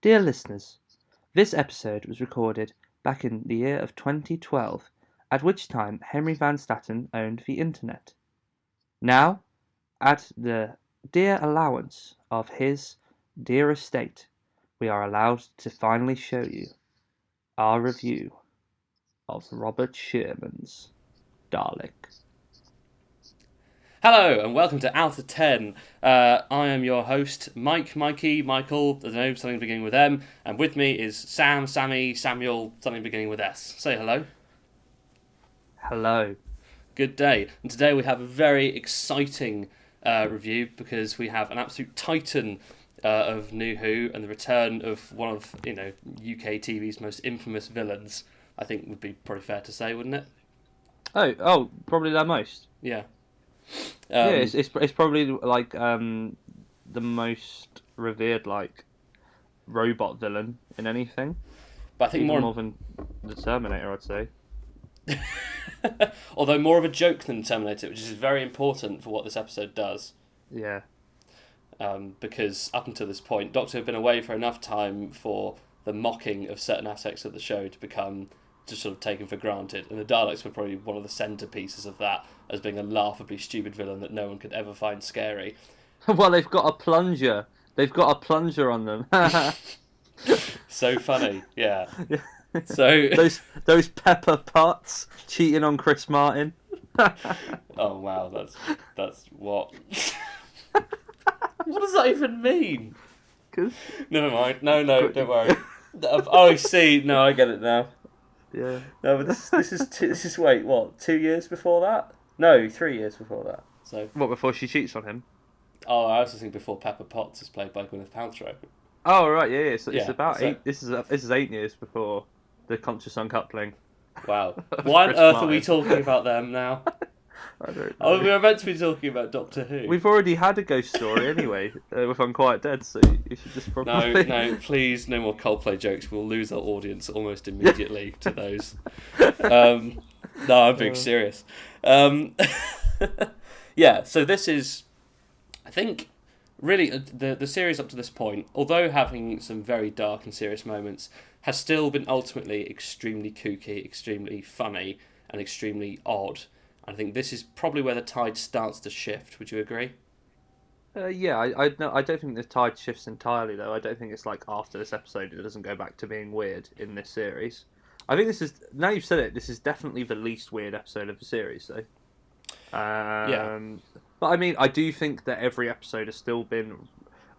Dear listeners, this episode was recorded back in the year of 2012, at which time Henry Van Statten owned the internet. Now, at the dear allowance of his dear estate, we are allowed to finally show you our review of Robert Sherman's Dalek. Hello and welcome to Outta 10. I am your host, Michael, I don't know, something beginning with M, and with me is Sam, Sammy, Samuel, something beginning with S. Say hello. Hello. Good day. And today we have a very exciting review because we have an absolute titan of New Who and the return of one of, UK TV's most infamous villains. I think would be probably fair to say, wouldn't it? Oh, probably the most. Yeah. It's probably like the most revered robot villain in anything. But I think more than the Terminator, I'd say. Although more of a joke than Terminator, which is very important for what this episode does. Yeah. Because up until this point, Doctor had been away for enough time for the mocking of certain aspects of the show to become just sort of taken for granted, and the Daleks were probably one of the centerpieces of that, as being a laughably stupid villain that no one could ever find scary. Well, they've got a plunger. They've got a plunger on them. So funny, yeah. So those pepper pots cheating on Chris Martin. Oh wow, that's what. What does that even mean? Never mind. No, don't worry. Oh, I see. No, I get it now. Yeah. No, but this is wait, what? 2 years before that? No, 3 years before that. So. What, before she cheats on him? Oh, I was thinking before Pepper Potts is played by Gwyneth Paltrow. Oh right, yeah. So it's about so... 8. This is 8 years before the conscious uncoupling. Wow. Why on earth are we talking about them now? I don't know. Oh, we were meant to be talking about Doctor Who. We've already had a ghost story anyway with Unquiet Dead, so you should just probably... No, please, no more Coldplay jokes. We'll lose our audience almost immediately to those. No, I'm being serious. Yeah, so this is, I think, really, the series up to this point, although having some very dark and serious moments, has still been ultimately extremely kooky, extremely funny, and extremely odd. I think this is probably where the tide starts to shift. Would you agree? Yeah, I don't think the tide shifts entirely, though. I don't think it's like after this episode it doesn't go back to being weird in this series. I think this is, now you've said it, this is definitely the least weird episode of the series, though. Yeah. But I mean, I do think that every episode has still been,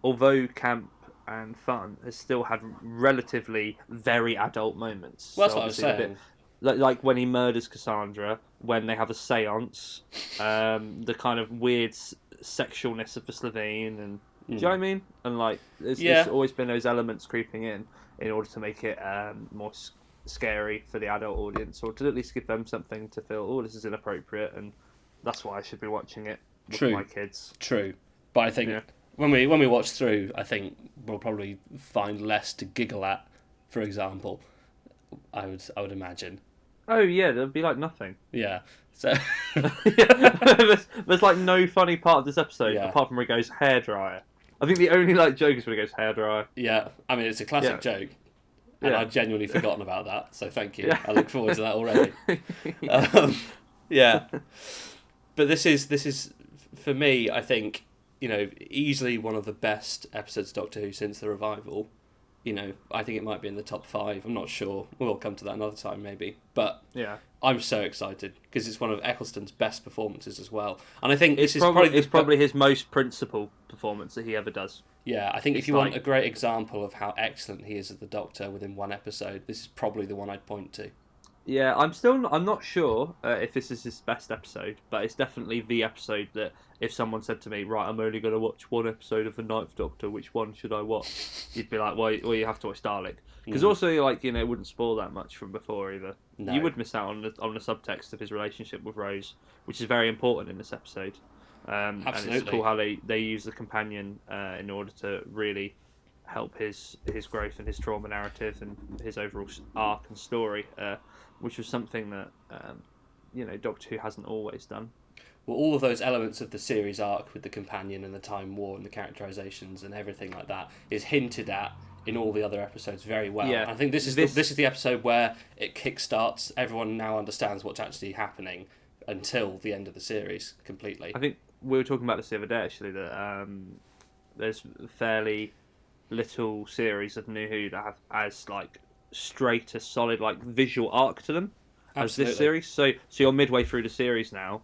although camp and fun, has still had relatively very adult moments. Well, that's what I was saying. Like when he murders Cassandra, when they have a seance, the kind of weird sexualness of the Slovene, and do you know what I mean? And there's always been those elements creeping in order to make it more scary for the adult audience, or to at least give them something to feel, oh, this is inappropriate, and that's why I should be watching it with my kids. True, but I think when we watch through, I think we'll probably find less to giggle at. For example, I would imagine. Oh yeah, there'd be like nothing. Yeah. So there's like no funny part of this episode apart from where he goes hairdryer. I think the only joke is when he goes hairdryer. Yeah, I mean it's a classic joke, and I've genuinely forgotten about that. So thank you. Yeah. I look forward to that already. Yeah, but this is for me, I think, easily one of the best episodes of Doctor Who since the revival. I think it might be in the top 5. I'm not sure. We'll come to that another time, maybe. But yeah, I'm so excited because it's one of Eccleston's best performances as well. And I think it's probably his most principal performance that he ever does. Yeah, I think if you want a great example of how excellent he is as the Doctor within one episode, this is probably the one I'd point to. Yeah, I'm not sure if this is his best episode, but it's definitely the episode that if someone said to me, right, I'm only going to watch one episode of the Ninth Doctor, which one should I watch? You'd be like, well, you have to watch Dalek. Because also, it wouldn't spoil that much from before either. No. You would miss out on the subtext of his relationship with Rose, which is very important in this episode. Absolutely. And it's cool how they use the companion in order to really help his growth and his trauma narrative and his overall arc and story, which was something that Doctor Who hasn't always done. Well, all of those elements of the series arc with the companion and the Time War and the characterizations and everything like that is hinted at in all the other episodes very well. Yeah. And I think this is the episode where it kickstarts. Everyone now understands what's actually happening until the end of the series completely. I think we were talking about this the other day, actually, that there's fairly little series of New Who that have as like straight a solid like visual arc to them as this series. So you're midway through the series now,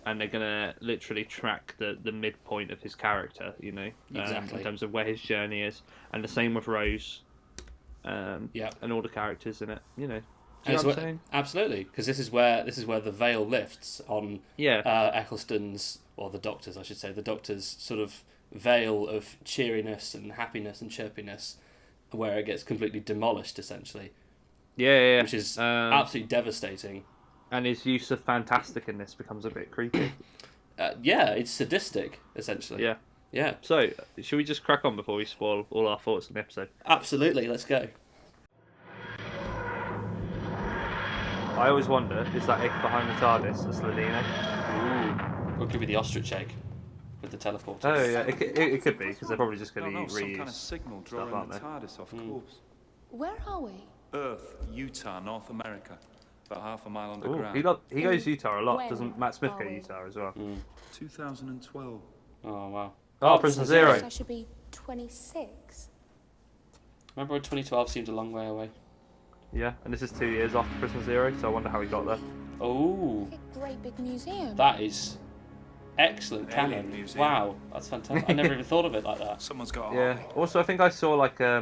and they're gonna literally track the midpoint of his character, you know, Exactly. in terms of where his journey is, and the same with Rose, and all the characters in it, you know. Do you know what I'm saying? Absolutely, because this is where the veil lifts on Eccleston's, or the Doctor's, I should say, the Doctor's sort of veil of cheeriness and happiness and chirpiness, where it gets completely demolished, essentially. Yeah. Which is absolutely devastating. And his use of fantastic in this becomes a bit creepy. It's sadistic, essentially. Yeah. So, should we just crack on before we spoil all our thoughts on the episode? Absolutely, let's go. I always wonder, is that egg behind the TARDIS a Slovene egg? Ooh. Or could be the ostrich egg with the teleporter. Oh, yeah, it could be, because they're probably just going to reuse some kind of signal drawing aren't the they? TARDIS off course. Where are we? Earth, Utah, North America. About half a mile Ooh, underground. he goes Utah a lot. When Doesn't Matt Smith are go we? Utah as well? 2012. Oh, wow. Oh, Prisoner Zero. I should be 26. Remember when 2012 seemed a long way away? Yeah, and this is 2 years after Prisoner Zero, so I wonder how he got there. Oh, A great big museum. that is excellent Alien canon. museum. Wow, that's fantastic. I never even thought of it like that. Someone's got a Yeah. hobby. Also, I think I saw like a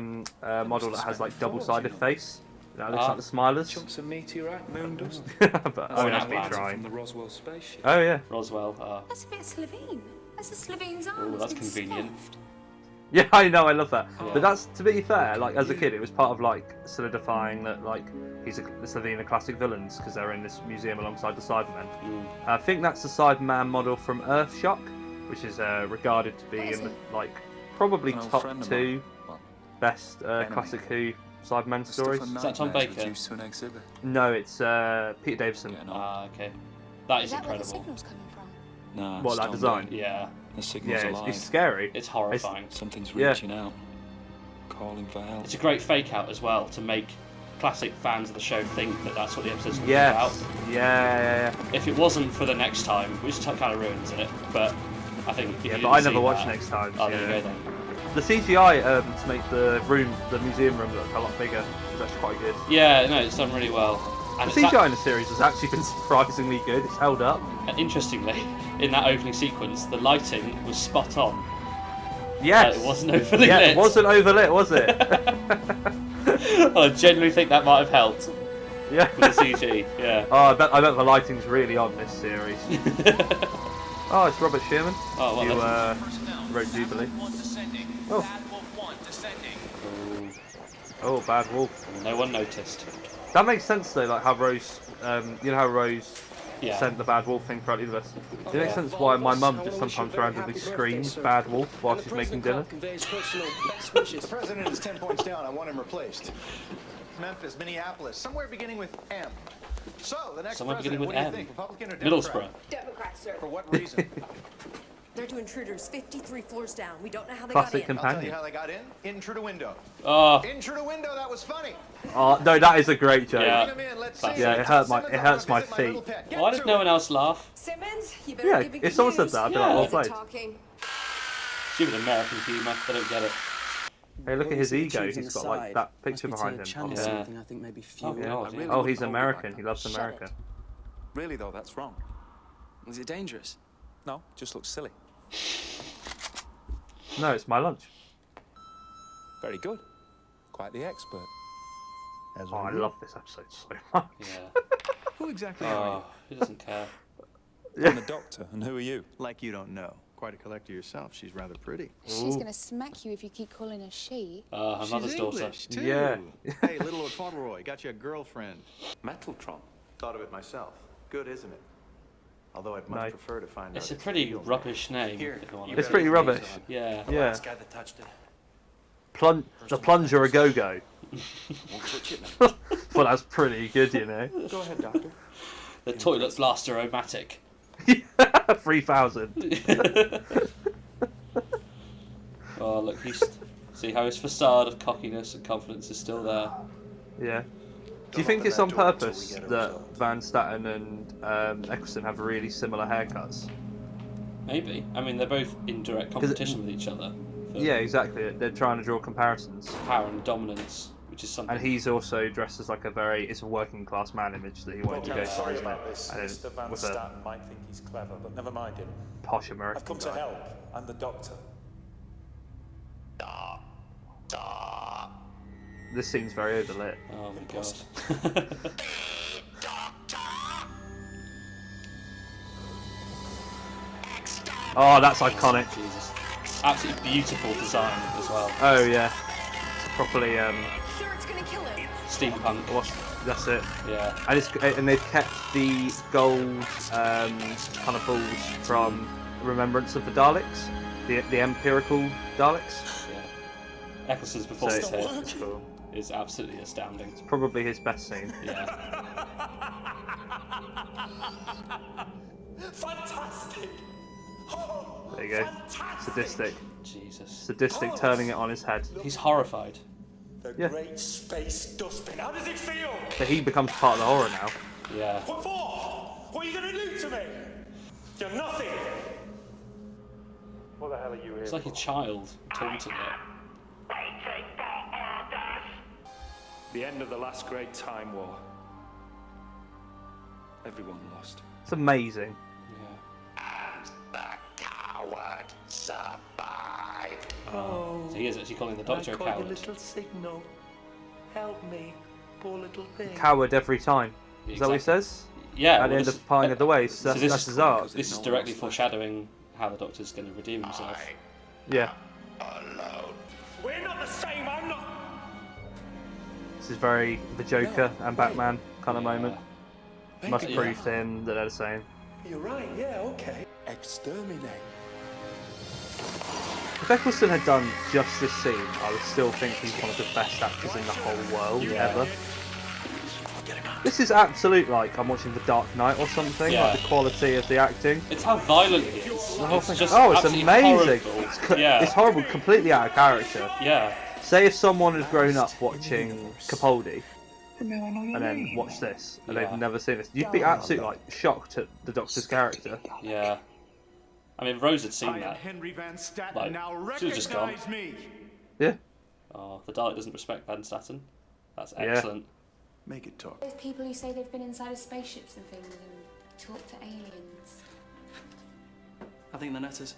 model that has like double-sided face. That looks like the Smilers. Chunks of meteorite, moon dust. But I would not have been bad. From trying. the Roswell spaceship. Oh yeah. Roswell. That's a bit Slovene. That's a Slovene's arm. Oh, that's It's been convenient. stuffed. Yeah, I know, I love that. Yeah. But that's, to be fair, like as a kid, it was part of like solidifying that like he's the Slovene classic villains because they're in this museum alongside the Cybermen. I think that's the Cyberman model from Earthshock, which is regarded to be What is in the, it? like probably An old top friend of 2 mine. Well, best classic Who Cyberman stories. Is that Tom Baker? Reduced to an exhibit. No, it's Peter Davison. Getting on. Okay. That Is is that where the incredible. signal's coming from? Nah, What, that still design? not. Yeah, The signal's Yeah, alive. it's scary. it's horrifying. Something's Yeah. reaching out. Calling for help. It's a great fake out as well to make classic fans of the show think that that's what the episode's going to be Yes. about. Yeah. If it wasn't for the next time, which kind of ruins it, but I think if Yeah, you but I didn't never see watched that- next time. Oh, there you yeah. go then. The CGI to make the museum room look a lot bigger is actually quite good. Yeah, no, it's done really well. And The CGI in the series has actually been surprisingly good. It's held up. interestingly, in that opening sequence, the lighting was spot on. Yes. It wasn't overly Yeah, lit. it wasn't overlit, was it? I genuinely think that might have helped Yeah. with the CG. Yeah. Oh, I bet the lighting's really on this series. Oh, it's Robert Sherman. Oh, well, You that's- wrote Jubilee. Oh, Bad Wolf. No one noticed. That makes sense though, like how Rose, you know how Rose Yeah. sent the Bad Wolf thing throughout the universe. It makes sense why my mum just sometimes randomly screams Bad Wolf while she's making dinner. The president is 10 points down. I want him replaced. Memphis, Minneapolis, somewhere beginning with M. So, the next Somewhere president, beginning with what do you M. think? Republican or Democrat? Middlesbrough. Democrats, sir. For what reason? They're two intruders 53 floors down. We don't know how they Classic got in. I'll tell you companion. how they got in. In through the window. Oh, In through the window, that was funny. Oh no, that is a great joke. Yeah. Bring 'em in, let's see. Yeah, it hurt my Simmons, I feet. wanna visit my little pet. Get why did to no it. one else laugh? Simmons, you better Yeah, give me if someone said cues. that, I'd be Yeah. like, well They're played. talking. Stupid American humour. They don't get it. Hey, look at his ego. Choosing He's got a like side that picture must be behind to him. channel Yeah. something I think maybe few. Oh, God, yeah. really Oh, he's wouldn't hold it American. like He that. loves Shut America. it. Really though, that's wrong. Is it dangerous? No, just looks silly. No, it's my lunch. Very good. Quite the expert. Oh, I love this episode so much. Yeah. Who exactly are Oh, he doesn't care. you? I'm the doctor, and who are you? Like you don't know. Quite a collector yourself. She's rather pretty. She's gonna smack you if you keep calling her she. Her mother's daughter. English, too. Yeah. Hey, little Lord Fauntleroy, got you a girlfriend. Metaltron. Thought of it myself. Good, isn't it? Although I'd much No. prefer to find It's out a it's pretty real. rubbish name. Here, if I'm you honest. It's pretty rubbish. Yeah. Yeah. guy that touched it. The plunger a go go. Won't touch it now. Well, that's pretty good, you know. Go ahead, doctor. The toilet blaster-o-matic. 3,000. Oh, look, he's See how his facade of cockiness and confidence is still there. Yeah. Do you think it's on purpose that Van Statten and Eccleston have really similar haircuts? Maybe. I mean, they're both in direct competition with each other. For Yeah, exactly. They're trying to draw comparisons. power and dominance, which is something. And he's also dressed as like it's a working class man image that he wanted to go for, sorry isn't about it? this. And then Mr. Van with a Statten might think he's clever, but never mind him. posh American I've come to guy. help. I'm the doctor. This scene's very overlit. Oh my god. Oh, that's iconic. Jesus. Absolutely beautiful design as well. Oh yeah, it's properly Sir, it's gonna kill him. Steampunk. that's it. Yeah. And they've kept the gold kind of balls from Remembrance of the Daleks, the empirical Daleks. Yeah. Eccleston's performance So here it's cool. is absolutely astounding. Probably his best scene. Yeah. Fantastic! Oh, There you go. fantastic! Sadistic. Jesus. Sadistic turning it on his head. He's horrified. The Yeah. great space dustbin. How does it feel? So he becomes part of the horror now. Yeah. What for? What are you going to do to me? You're nothing. What the hell are you here It's like a for? child taunting it. The end of the last great time war. Everyone lost. It's amazing. Yeah. So he is actually calling the doctor a coward. signal. Help me, poor little thing. Coward every time. Is that what he says? Yeah. At well, the end this- of Pieing of the Waste. so That's, this that's is- his art. This is directly foreshadowing how the doctor's going to redeem himself. Yeah. We're not the same. I'm not. This is very the Joker and Batman kind of moment. Must Yeah. prove to him that they're the same. You're right. Yeah. Okay. Exterminate. If Eccleston had done just this scene, I would still think he's one of the best actors in the whole world ever. This is absolute like I'm watching The Dark Knight or something. Yeah. Like the quality of the acting. It's how violent he is. The whole It's thing. just Oh, it's absolutely amazing. horrible. Yeah. It's horrible, completely out of character. Yeah. Say if someone had grown up watching Capaldi and then watched this and Yeah. they've never seen this, you'd be absolutely like shocked at the Doctor's character. Yeah. I mean, Rose had seen I am that. Henry Van Statten. Like, Now she was just gone. recognize me. Yeah. Oh, the Dalek doesn't respect Van Statten. That's Yeah. excellent. Make it talk. There's people who say they've been inside of spaceships and things and talked to aliens. I think the netters.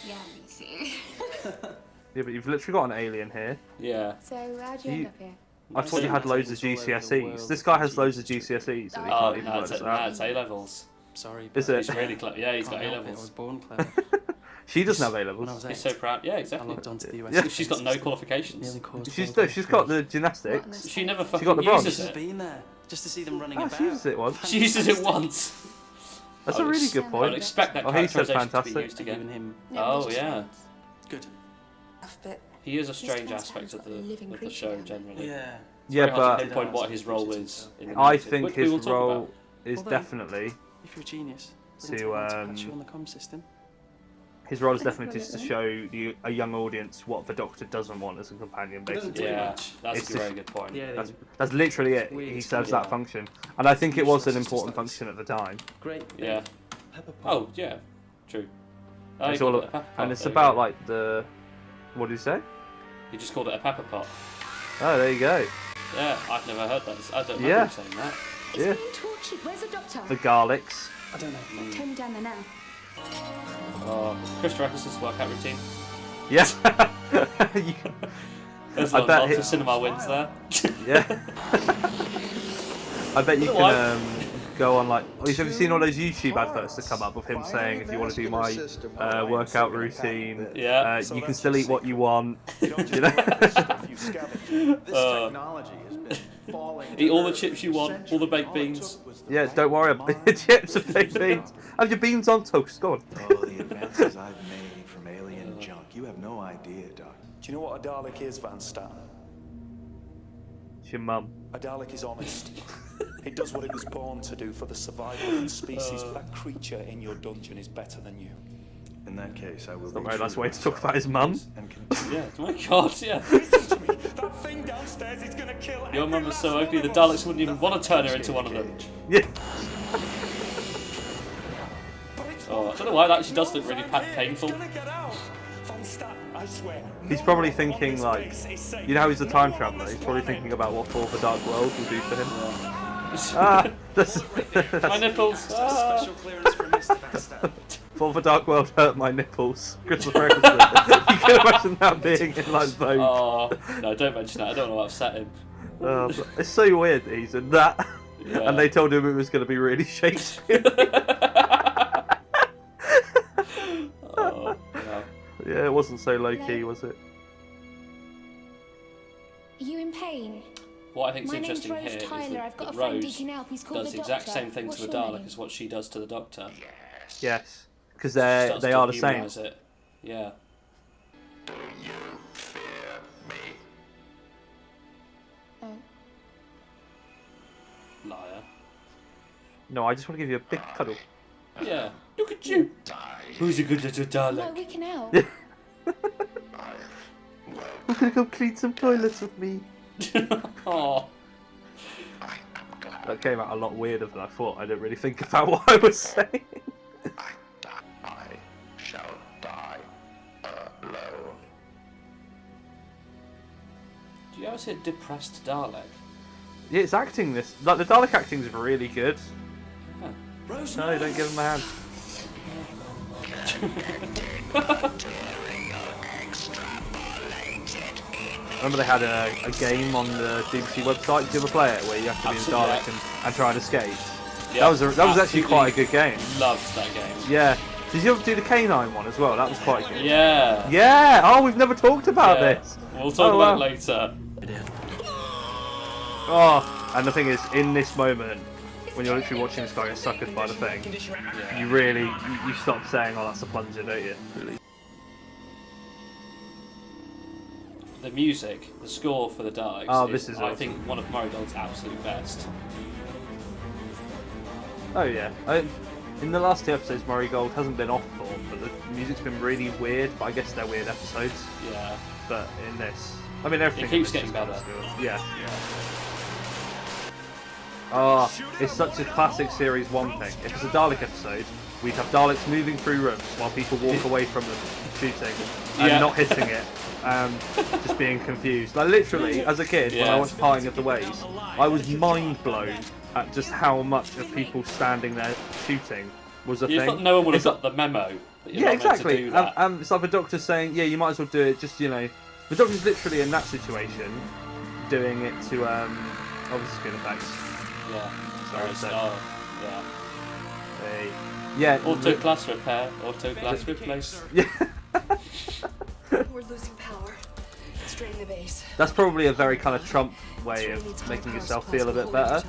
Yeah, me too. Yeah, but you've literally got an alien here. Yeah. So how'd you end up here? I thought you had loads of GCSEs. This guy has loads of GCSEs and he Oh, can't even no, work this no, out. it's A levels. Sorry. Is but it? He's really clever. Yeah, he's Can't got A help it, I was levels. born clever. She doesn't have A When I levels. was He's 8, so proud. Yeah, I exactly. logged onto the US. Yeah. She's got no Nearly qualifications. caused She's worldwide she's got the What gymnastics. an She never got fucking the bronze. uses Just it. been there, just to see them running Oh, about. she uses it once. She uses it once. That's I a would really ex- good I would point. expect that Oh, he said characterization to be fantastic. used Even again. him. No, Oh, we're just yeah. friends. Good. But He is a Mr. strange Van aspect Statten's of got a living the creature show down there. generally. Yeah. Yeah, Very hard to but pinpoint what his role is in the I narrative, think which we his will talk role about. is Although- definitely If you're a genius, To, wouldn't it want to patch you on the comm system? his role is definitely just to show a young audience what the Doctor doesn't want as a companion, basically. Yeah, much. that's It's a very good point. Yeah, That's literally it. He serves that function, and I think it was an important function at the time. great. Yeah. Pepper pot. Oh, yeah. True. Oh, It's he all, called it a pepper pot, and it's there you about go. like the. What did he say? He just called it a pepper pot. Oh, there you go. Yeah, I've never heard that. I don't remember Yeah. him saying that. it's Yeah. being tortured. Where's the doctor? The Garlics. I don't know. Turn me down there now. Oh, Christopher Eccleston's workout routine. Yeah. You- There's I bet lots he- of cinema wins there. yeah. I bet you Go on. can go on like. Have you seen all those YouTube adverts that come up with him saying, "If you want to do my workout routine, Yeah. you can still eat what you want." You don't You know? just stuff you scavenge. This technology has been falling. Eat all the chips you want, all the baked beans. Yeah, don't worry about the chips and baked beans. Have your beans on toast. Go on. Oh, the advances I've made from alien junk. You have no idea, Doc. Do you know what a Dalek is, Van Statten? It's your mum. A Dalek is honest. It does what it was born to do for the survival of the species. That creature in your dungeon is better than you. In that case, I will. Not a very nice way to talk about his mum. And continue. Yeah, my God, yeah. Listen to me. That thing downstairs is gonna kill Your every mum was last so one OP of the us. Daleks wouldn't even want to turn her into one of them. Yeah. Oh, I don't know why that actually does look really painful. He's probably thinking like, you know how he's a time traveller. He's probably thinking about what Fall for Dark World will do for him. Ah, My nipples. Ah. Special clearance for Mr. Baxter. Fall for Dark World hurt my nipples. Christopher Eccleston. You can imagine that being in like Vogue. Oh, no, don't mention that. I don't want to upset him. It's so weird that he's in that. Yeah. And they told him it was going to be really Shakespeare. Oh, yeah. Yeah, it wasn't so low key, was it? Are you in pain? What I think is My name's interesting Rose here is Tyler. I've that, got that a friend who Rose can help. He's called does the the exact Doctor. same thing What's to the your Dalek name? as what she does to the Doctor. Yes. Because She starts they to are the same. humanise it. Yeah. Oh. Liar. No, I just want to give you a big cuddle. Yeah. Look at you. Who's a good little No, Dalek? we can help. We're going to go clean some toilets with me. Oh. That came out a lot weirder than I thought. I didn't really think about what I was saying. I shall die alone. Do you ever see a depressed Dalek? Yeah, it's acting this. Like, the Dalek acting is really good. Yeah. Rose, No, don't give him a hand. Remember they had a game on the BBC website. Did you ever play it where you have to be in Absolutely. Dalek and try and escape? Yeah, That was actually quite a good game. Loved that game. Yeah. Did you ever do the Canine one as well? That was quite good. Yeah. Yeah. Oh, we've never talked about Yeah. this. We'll talk Oh, about wow. it later. Oh, and the thing is, in this moment, when you're literally watching this guy get suckered by the thing, you really you stop saying, "Oh, that's a plunger," don't you? Really. The music, the score for the Daleks, Oh, this is I awesome. think, one of Murray Gold's absolute best. Oh yeah. In the last two episodes, Murray Gold hasn't been off form, but the music's been really weird. But I guess they're weird episodes. Yeah. But in this, I mean, everything It keeps in this getting is better. kinda still- Yeah. Oh, it's such a classic Series 1 thing. If it's a Dalek episode, we'd have Daleks moving through rooms while people walk away from them shooting and Yeah. not hitting it, just being confused. Like literally, as a kid, when I Yeah. watched Parting of the Ways, I was mind blown at just how much of people standing there shooting was a You thing. thought no one would have It's got the memo that you're yeah, not meant to exactly. do that. It's like the Doctor saying, "Yeah, you might as well do it." Just the Doctor's literally in that situation, doing it to obviously screen effects. Yeah. Sorry, so- Yeah. Yeah. Auto glass repair, auto glass replace. Yeah. We're losing power. It's draining the base. That's probably a very kind of Trump way of making yourself feel a bit better.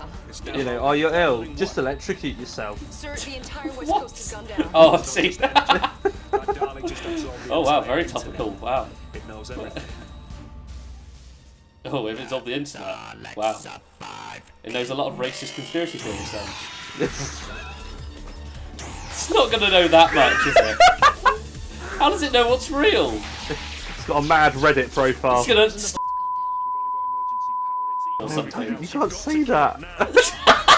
You know, oh, you're ill, just electrocute yourself. Sir, the entire west What? coast has gone down. Oh, I see. That Dalek just absorbed the Oh wow, entire very internet. topical. Wow. It knows everything. Oh, if it's on the internet. Wow. It knows a lot of racist conspiracy theories then. It's not going to know that much, is it? How does it know what's real? It's got a mad Reddit profile. It's going to... Or You something. can't say that.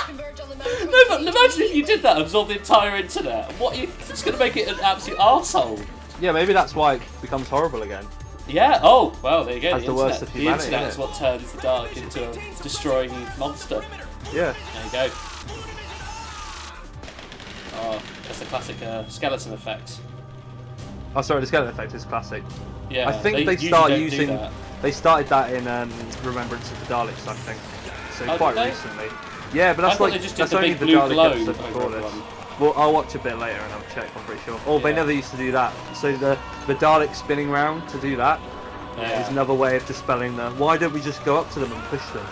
Converge on the mountain. No, but imagine if you did that, absorb the entire internet. It's going to make it an absolute arsehole. Yeah, maybe that's why it becomes horrible again. Yeah, oh, well, there you go. That's the worst of humanity, The internet is isn't what turns the Dalek into a destroying monster. Yeah. There you go. Oh, that's the classic skeleton effect. Oh, sorry, the skeleton effect is classic. Yeah, I think they usually start don't do using. that. They started that in Remembrance of the Daleks, I think. So Oh, quite did they? recently. Yeah, but I that's thought like they just did that's the only big the blue Dalek glow episode over before this. everyone. Well, I'll watch a bit later and I'll check. I'm pretty sure. Oh, they Yeah. never used to do that. So the Dalek spinning round to do that Yeah. is another way of dispelling the. Why don't we just go up to them and push them?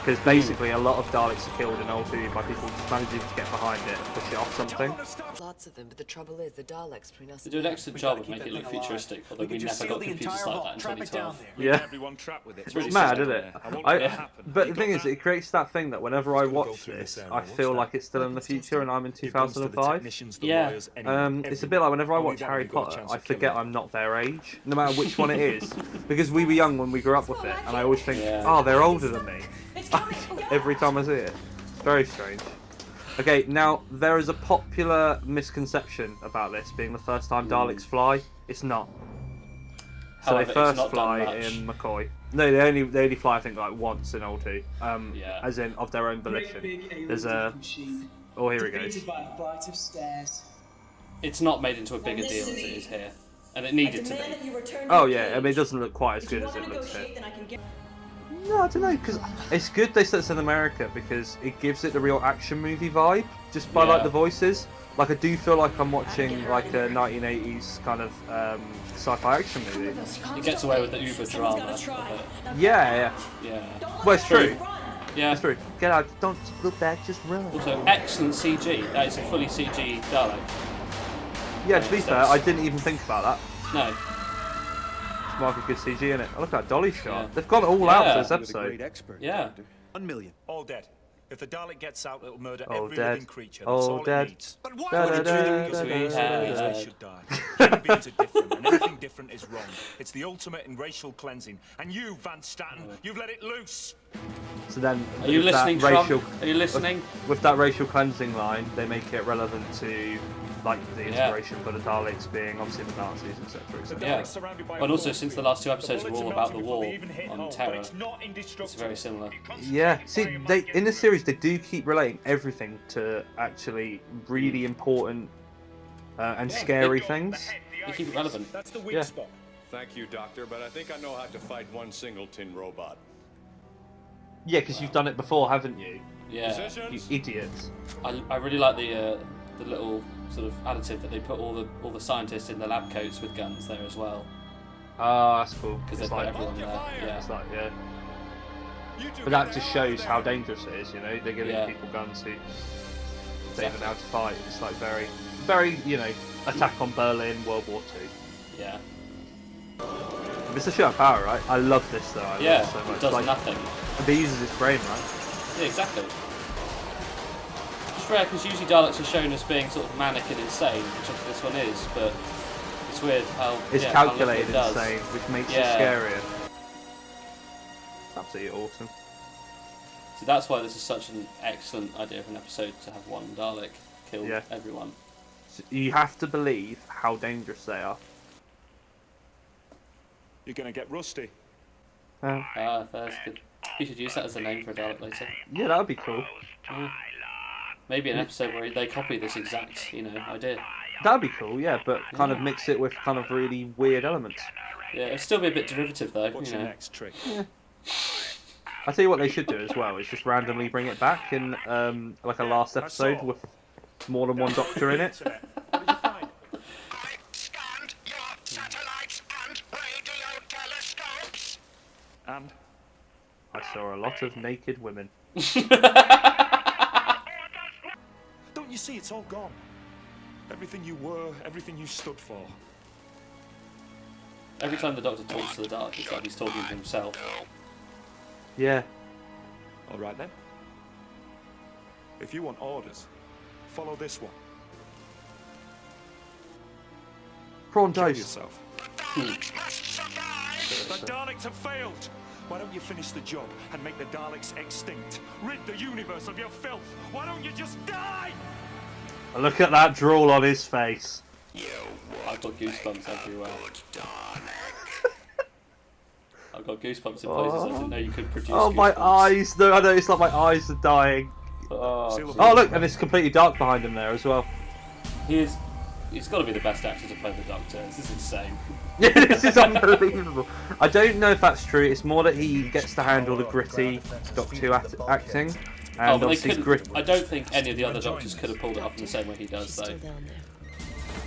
Because basically a lot of Daleks are killed in old Who by people just managing to get behind it and push it off something. Lots lots of them, but the trouble is the Daleks between us They and do an them. excellent job of making it look futuristic, although we never got computers like that in 2012. Yeah. Everyone trapped with it. It's really It's mad, simple. isn't it? I won't let it happen. But the thing is, it creates that thing that whenever I watch this, I feel like it's still in the future and I'm in 2005. Yeah. It's a bit like whenever I watch Harry Potter, I forget I'm not their age, no matter which one it is, because we were young when we grew up with it, and I always think, oh, they're older than me. Every time I see it. It's very strange. Okay, now there is a popular misconception about this being the first time Daleks fly. It's not. So However, they it's first not fly done much. in McCoy. No, they only fly I think like once in Outta. Yeah. As in of their own volition. There's a. Oh, here we go. It's not made into a bigger deal as it is here, and it needed to be. Oh yeah, I mean it doesn't look quite as good as it looks here. No, I don't know, because it's good they said it's in America because it gives it the real action movie vibe just by like Yeah. the voices. Like I do feel like I'm watching like a 1980s kind of sci-fi action movie. It gets away with the uber drama of it. Yeah. Yeah. Well, it's true. Yeah. It's true. Get out! Don't look back. Just run. Also, excellent CG. That is a fully CG Dalek. Yeah. To be fair, I didn't even think about that. No. It's marked good CG in it. Oh, look at that dolly shot. Yeah. They've gone all out Yeah. for this episode. Yeah. 1 million. All dead. If the Dalek gets out, it'll murder All every dead. living creature. That's All all dead. it needs. But why Da, would da, it da, do? da, Because da, we da, believe da. they should die. Human beings are different, and anything different is wrong. It's the ultimate in racial cleansing. And you, Van Statten, you've let it loose. So then, Are you with that listening, Trump? racial, Are you listening? with that racial cleansing line, they make it relevant to like the Yeah. inspiration for the Daleks being obviously the Nazis, etc. The Yeah. Dalek's surrounded by a And also, force since the field. last two episodes The were all bullets are about the melting before war they even hit on home, terror, but it's not it's indestructible. very similar. Yeah, see, they in the series they do keep relating everything to actually really important and scary things. They keep it relevant. That's the weak Yeah. spot. Thank you, Doctor, but I think I know how to fight one singleton robot. Yeah, because you've done it before, haven't you? Yeah. You Positions? idiots. I really like the little sort of additive that they put all the scientists in the lab coats with guns there as well, Ah, that's cool. because they It's put like, everyone there. Yeah. it's like, yeah. But that just shows how dangerous it is, you know. They're giving Yeah. people guns who don't even know how to fight. It's like very, very, you know, attack on Berlin, World War II. Yeah. It's a show of power, right? I love this though. I love Yeah. it so much. It does Like, nothing. and he uses his brain, right? Yeah, exactly. It's rare because usually Daleks are shown as being sort of manic and insane, which obviously this one is, but it's weird how It's yeah, how little calculated it does. insane, which makes Yeah. it scarier. It's absolutely awesome. So that's why this is such an excellent idea of an episode to have one Dalek kill Yeah. everyone. So you have to believe how dangerous they are. You're gonna get rusty. That's good. You should use that as a name for a Dalek later. Yeah, that would be cool. Yeah. Maybe an episode where they copy this exact, idea. That'd be cool, yeah, but kind of mix it with kind of really weird elements. Yeah, it'd still be a bit derivative though, What's your next trick? I tell you what they should do as well is just randomly bring it back in like a last episode with more than one Doctor in it. What did you find? I scanned your satellites and radio telescopes. And? I saw a lot of naked women. Don't you see it's all gone? Everything you were, everything you stood for. Every time the Doctor talks to the Dalek, it's like he's talking to himself. Yeah. All right then. If you want orders, follow this one. Prawn Kill toast. yourself. Daleks must survive. The Daleks have failed. Why don't you finish the job and make the Daleks extinct? Rid the universe of your filth. Why don't you just die? Look at that drool on his face. I've got goosebumps everywhere. I've got goosebumps in places I didn't know you could produce. Oh, my goosebumps. eyes! No, I know, it's like my eyes are dying. Oh, Oh, look, and it's completely dark behind him there as well. He's got to be the best actor to play the Doctor. This is insane. Yeah, this is unbelievable. I don't know if that's true. It's more that he gets to handle the gritty Doctor Who acting. And But they obviously couldn't. grit. I don't think any of the other Doctors could have pulled it off in the same way he does, She's though. still down there.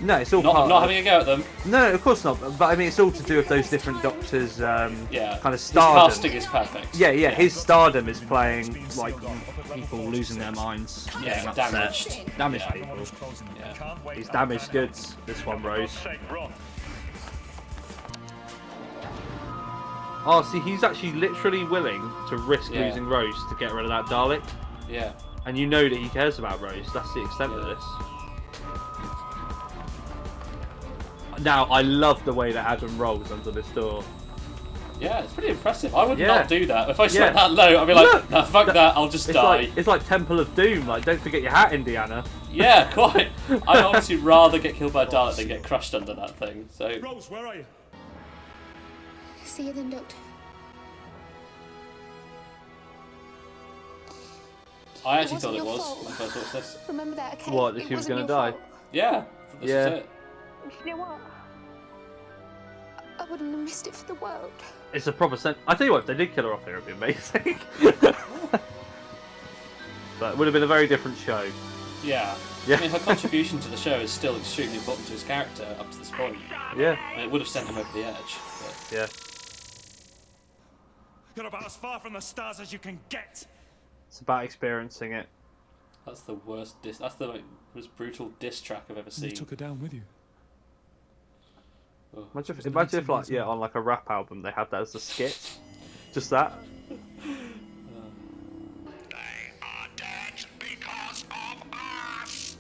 No, it's all Not, part I'm not of... having a go at them. No, of course not. But I mean, it's all to do with those different doctors' Yeah. kind of His stardom. casting is perfect. Yeah, his stardom is playing like people losing their minds, getting upset, damaged people. Yeah. He's damaged goods. This one, Rose. Oh, see, he's actually literally willing to risk losing Rose to get rid of that Dalek. Yeah. And you know that he cares about Rose. That's the extent of this. Now, I love the way that Adam rolls under this door. Yeah, it's pretty impressive. I would not do that. If I went that low, I'd be like, nah, fuck that, I'll just die. It's like Temple of Doom. Like, don't forget your hat, Indiana. Yeah, quite. I'd honestly rather get killed by a Dalek than get crushed under that thing. So. Rose, where are you? See you then, Doctor. I actually thought it was when I first watched this. Remember that, okay? What, that she was going to die? Yeah. This is it. You know what? I wouldn't have missed it for the world. It's a proper sense. I tell you what, if they did kill her off here, it'd be amazing. But it would have been a very different show. Yeah. I mean, her contribution to the show is still extremely important to his character up to this point. Yeah. And it would have sent him over the edge. But... Yeah. You're about as far from the stars as you can get. It's about experiencing it. That's the worst that's the most brutal diss track I've ever seen. You took her down with you. Oh. Imagine if like, on like a rap album they had that as a skit. Just that. They are dead because of us.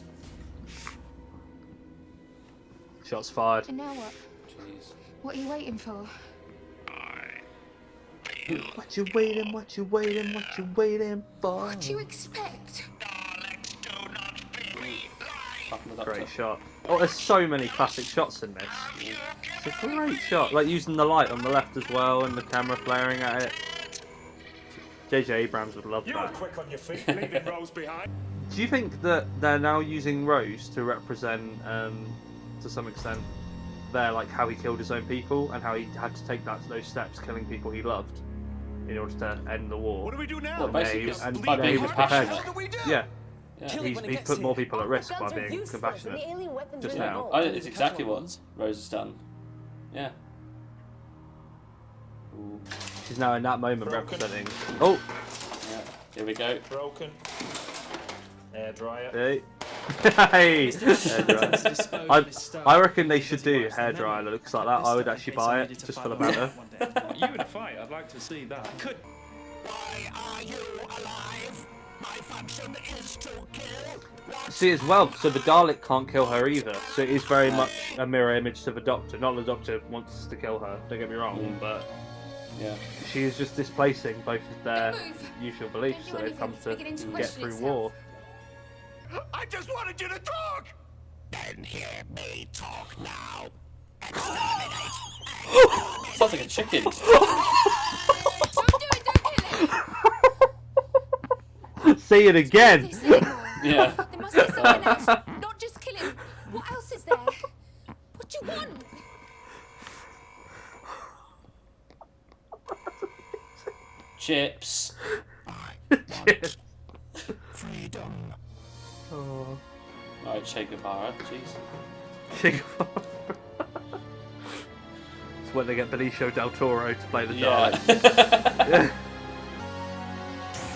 Shots fired. And now what? Jeez. What are you waiting for? What you waiting for? What do you expect? Great shot. Oh, there's so many classic shots in this. It's a great shot. Like using the light on the left as well and the camera flaring at it. J.J. Abrams would love You were that. quick on your feet, leaving Rose behind. Do you think that they're now using Rose to represent, to some extent, like how he killed his own people and how he had to take those steps, killing people he loved, in order to end the war? What do we do now? Well, basically, and by being he was prepared. compassionate. Yeah. Yeah. He's put more people at risk by being compassionate. Just now. It's exactly what Rose has done. Yeah. Ooh. She's now in that moment representing. Oh! Yeah. Here we go. Broken. Air dryer. Hey! Hey! Hairdryer. I reckon they should do a hairdryer that looks like that. I would actually buy it just for the matter. You in a fight? I'd like to see that. Why are you alive? My function is to kill. See as well, so the Dalek can't kill her either. So it is very much a mirror image to the Doctor. Not the Doctor wants to kill her, don't get me wrong, but yeah, she is just displacing both of their usual beliefs that they've come to get through war. I just wanted you to talk. Then hear me talk now. Sounds like a chicken. Don't do it, don't kill it! Say it again! Yeah. There must be something else, not just kill him. What else is there? What do you want? Chips. Freedom. Oh. Alright, Che Guevara, jeez. Che Guevara. It's when they get Benicio del Toro to play the Dalek. Yeah.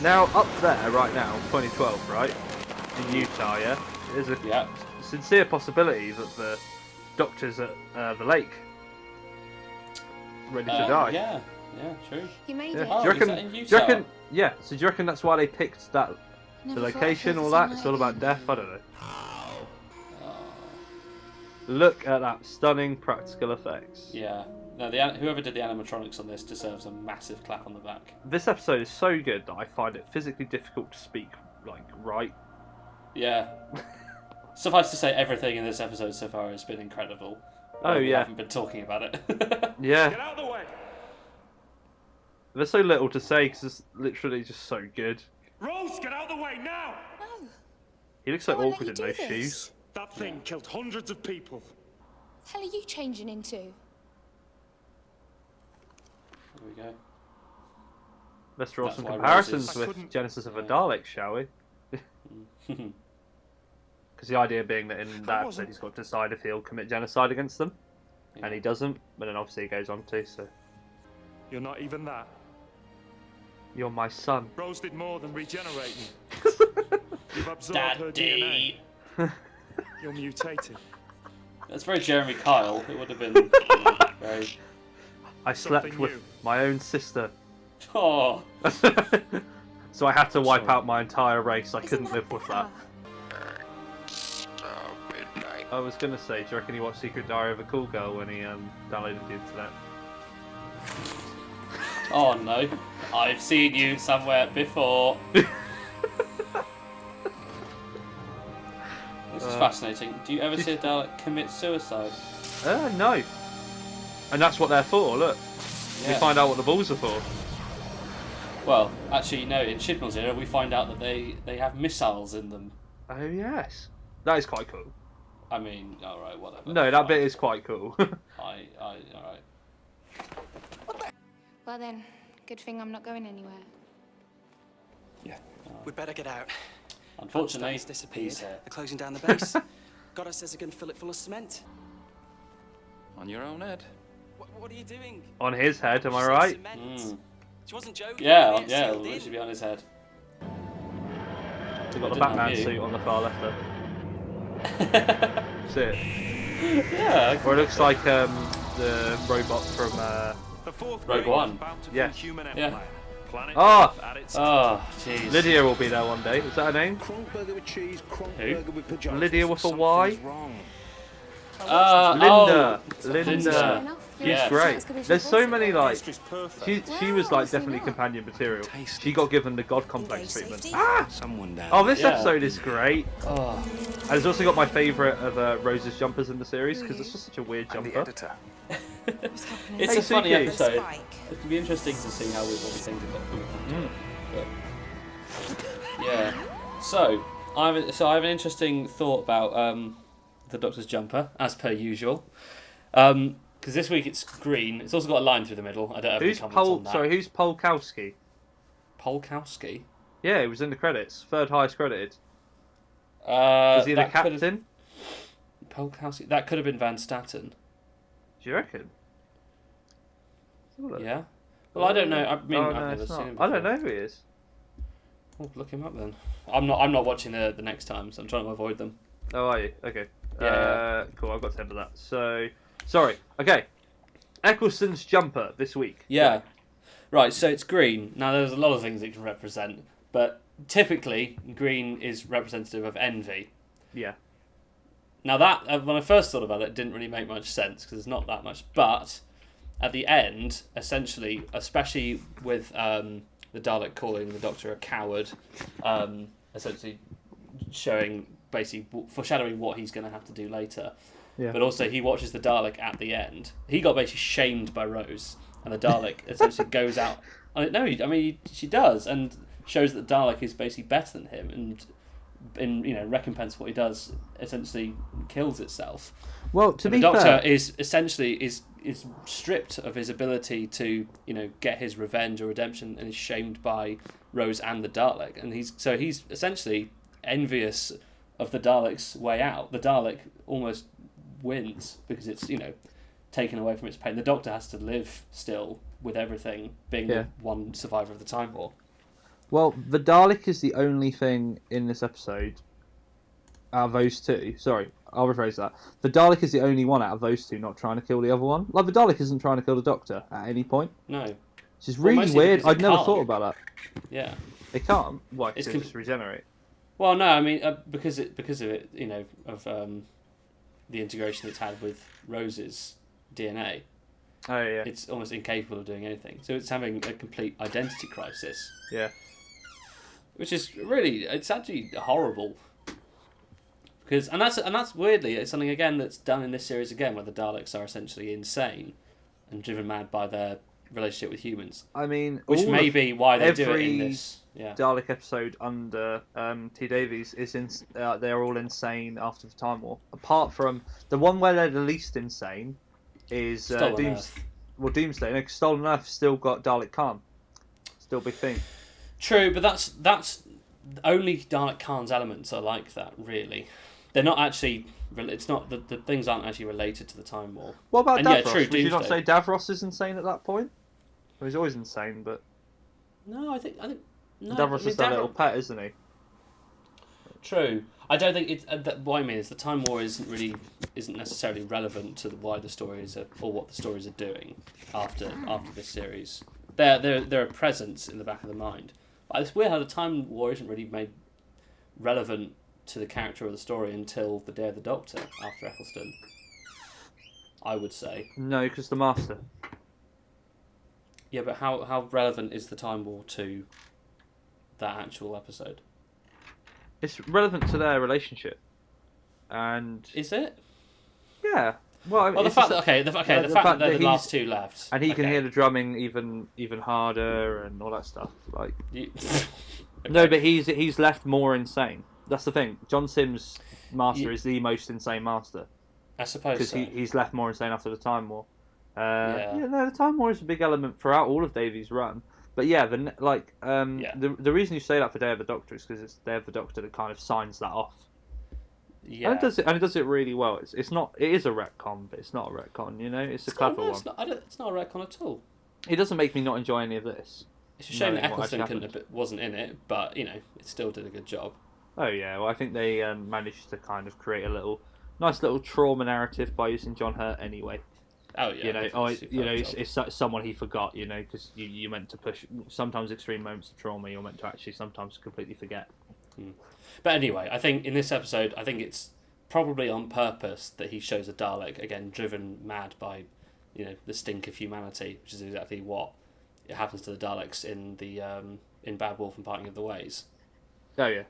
Now, up there, right now, 2012, right? In Utah, yeah? There's a sincere possibility that the Doctor's at the lake. Ready to die. Yeah, true. You made Yeah. it. Oh, Do you reckon? is that in Do you Utah? reckon? Yeah. So do you reckon that's why they picked that, Never the thought I'd location, feel all the that? same It's all way about again. death. I don't know. Look at that stunning practical effects. Yeah. No, whoever did the animatronics on this deserves a massive clap on the back. This episode is so good that I find it physically difficult to speak right. Yeah. Suffice to say, everything in this episode so far has been incredible. Oh, We yeah. haven't been talking about it. Yeah. Get out of the way. There's so little to say because it's literally just so good. Rose, get out of the way now. No. He looks so I won't awkward in let you those do this. shoes. That thing killed hundreds of people. What the hell are you changing into? Here we go. Let's draw That's some why comparisons Rose is- with Genesis of a Dalek, shall we? Because Because the idea being that in that episode he's got to decide if he'll commit genocide against them, and he doesn't. But then obviously he goes on to. So You're not even that. you're my son. Rose did more than regenerate you. You've absorbed her DNA. You're mutated. That's very Jeremy Kyle. It would have been very. I slept Something with new. my own sister, Oh, so I had to wipe out my entire race. I couldn't live with that. I was gonna say, do you reckon he watched Secret Diary of a Cool Girl when he downloaded the internet? oh no! I've seen you somewhere before. This is fascinating. Do you ever see a Dalek commit suicide? No. And that's what they're for. Look, we Yeah. find out what the balls are for. Well, actually, no. In Chibnall's era, we find out that they have missiles in them. Oh yes, that is quite cool. I mean, all right, whatever. No, that bit is quite cool. All right. Well then, good thing I'm not going anywhere. Yeah. We'd better get out. Unfortunately, It's disappeared. he's here. They're closing down the base. Goddard says they're going to fill it full of cement. On your own head. What are you doing? On his head, am I She said right? cement. She wasn't joking. Yeah, It's yeah. sealed It'll in. literally be on his head. We've got the didn't have Batman you. suit on the far left there. That's it. Yeah. Or it looks like the robot from. The fourth Rogue grade One. is about to Yeah. be human Yeah. empire. Planet Ah! Earth at its Oh, jeez. Lydia will be there one day. Is that her name? Burger with cheese, Who? with pajamas. Lydia with a Y? Something's wrong. Linda. Oh, Linda. Enough. She's Yeah. great. As good as There's you so thought. many like. Pastry's perfect. She was like so definitely not. companion material. Tasty. She got given the God complex Engage treatment. safety. Ah! Someone down. Oh, this Yeah. episode is great. Oh. And it's also got my favourite of Rose's jumpers in the series because it's just such a weird I'm the jumper. editor. What's happening? It's Hey, a funny Suki. episode. Spike. It can be interesting to see how what we think about it. But, yeah. So I have an interesting thought about the Doctor's jumper, as per usual. Because this week it's green. It's also got a line through the middle. I don't have any Who's comments on that. Who's Polkowski? Polkowski? Yeah, he was in the credits. Third highest credited. Was Is he the captain? Polkowski. That could have been Van Staten. Do you reckon? Let's have a look. Yeah. Well, I don't know. I mean, Oh, I've no, never it's seen not. him I before. don't know who he is. Oh, look him up then. I'm not watching the next time, so I'm trying to avoid them. Oh, are you? Okay. Yeah. Cool, I've got to remember that. So, sorry. Okay. Eccleston's jumper this week. Yeah. Right, so it's green. Now, there's a lot of things it can represent, but typically, green is representative of envy. Yeah. Now, that, when I first thought about it, it didn't really make much sense, because there's not that much, but at the end, essentially, especially with the Dalek calling the Doctor a coward, essentially showing, basically, foreshadowing what he's going to have to do later. Yeah. But also, he watches the Dalek at the end. He got basically shamed by Rose, and the Dalek essentially goes out. She does, and shows that Dalek is basically better than him, and in recompense for what he does, essentially kills itself. Well, to And be the Doctor fair, is essentially is stripped of his ability to get his revenge or redemption, and is shamed by Rose and the Dalek, and he's essentially envious of the Dalek's way out. The Dalek almost wins because it's taken away from its pain. The Doctor has to live still with everything, being the one survivor of the Time War. well, the Dalek is the only thing in this episode out of those two. Sorry, I'll rephrase that. The Dalek is the only one out of those two not trying to kill the other one. Like, the Dalek isn't trying to kill the Doctor at any point. No. Which is Well, really mostly weird. because it I'd never can't. thought about that. Yeah. It can't. Why? It's Because it just regenerate. Well, no, I mean because of it, of the integration it's had with Rose's DNA. Oh, yeah. It's almost incapable of doing anything. So it's having a complete identity crisis. Yeah. Which is really, it's actually horrible. Because and that's weirdly, it's something again that's done in this series again, where the Daleks are essentially insane and driven mad by their relationship with humans. I mean, Which may be why they do it in every this. Yeah. Dalek episode under T. Davies is they're all insane after the Time War. Apart from the one where they're the least insane is Stolen Earth. Doomsday. No, 'cause Stolen Earth still got Dalek Khan. Still a big thing. True, but that's only Dalek Khan's elements are like that, really. they're not actually. It's not the things aren't actually related to the Time War. What about And Davros? yeah, true, Would you not Doomsday. say Davros is insane at that point? Well, he's always insane, but No, I think no. Davros is their little pet, isn't he? True. I don't think it's. What I mean is the Time War isn't necessarily relevant to why the stories are or what the stories are doing after this series. They're a presence in the back of the mind. But it's weird how the Time War isn't really made relevant to the character of the story until the Day of the Doctor after Eccleston. I would say. No, because the Master. Yeah, but how relevant is the Time War to that actual episode? It's relevant to their relationship, and Is it? yeah. Well, Well, the fact that the fact that they're the last two left, and he can okay. hear the drumming even harder and all that stuff. Like, You- no, but he's left more insane. That's the thing. John Sims' Master You- is the most insane Master I suppose because so. he's left more insane after the Time War. Yeah. No, the Time War is a big element throughout all of Davies' run. But yeah, the reason you say that for Day of the Doctor is because it's Day of the Doctor that kind of signs that off. Yeah. And it does it really well. It is a retcon, but it's not a retcon. You know, it's a clever one. It's not a retcon at all. It doesn't make me not enjoy any of this. It's a shame that knowing what Eccleston actually wasn't in it, but it still did a good job. Oh yeah, well I think they managed to kind of create a nice little trauma narrative by using John Hurt anyway. Oh yeah, It's someone he forgot. You know, because you meant to push sometimes extreme moments of trauma. You're meant to actually sometimes completely forget. But anyway, I think in this episode, it's probably on purpose that he shows a Dalek again, driven mad by, the stink of humanity, which is exactly what it happens to the Daleks in the in Bad Wolf and Parting of the Ways. Oh yeah.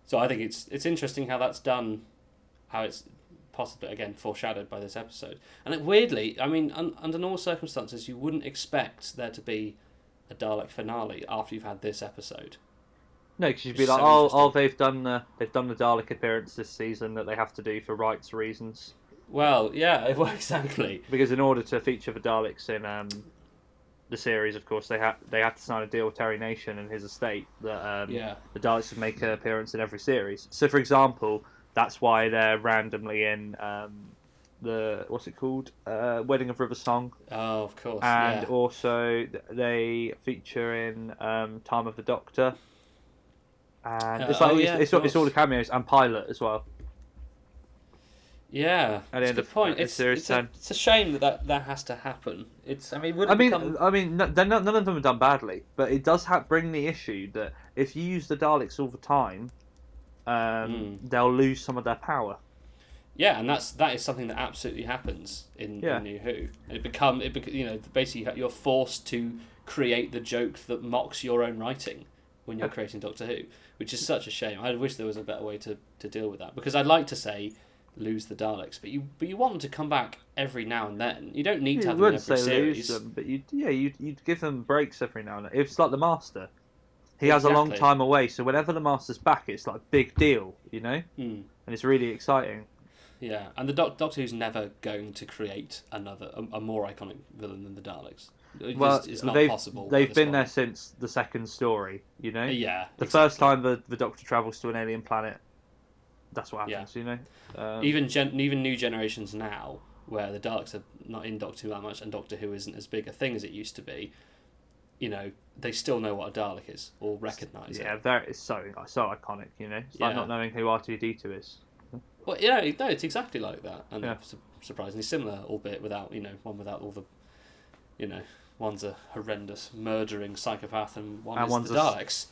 So I think it's interesting how that's done, how it's possibly again foreshadowed by this episode. And weirdly, I mean, under normal circumstances, you wouldn't expect there to be a Dalek finale after you've had this episode. No, because you'd be It's like, so they've done the Dalek appearance this season that they have to do for rights reasons. Well, yeah, well, exactly. Because in order to feature the Daleks in the series, of course, they had to sign a deal with Terry Nation and his estate that the Daleks would make an appearance in every series. So, for example, that's why they're randomly in the what's it called, Wedding of River Song. Oh, of course. And also they feature in Time of the Doctor. And it's all the cameos and Pilot as well. Yeah, At the that's end a good point. Series 10. It's a shame that has to happen. None of them have done badly, but it does bring the issue that if you use the Daleks all the time, they'll lose some of their power. Yeah, and that is something that absolutely happens in New Who. Basically you're forced to create the joke that mocks your own writing when you're creating Doctor Who, which is such a shame. I wish there was a better way to deal with that, because I'd like to say lose the Daleks, but you want them to come back every now and then. You don't need to have them in every series. Lose them, but you'd give them breaks every now and then. It's like the Master. He has a long time away, so whenever the Master's back, it's like a big deal, and it's really exciting. Yeah, and the Doctor Who's never going to create a more iconic villain than the Daleks. It's not possible. They've been there since the second story, Yeah. The first time the Doctor travels to an alien planet, that's what happens, Even new generations now, where the Daleks are not in Doctor Who that much, and Doctor Who isn't as big a thing as it used to be, they still know what a Dalek is, or recognise it. Yeah, it's so iconic, It's like not knowing who R2-D2 is. Well, yeah, no, it's exactly like that, and surprisingly similar, albeit without, one without all the, one's a horrendous murdering psychopath, and one's the Daleks.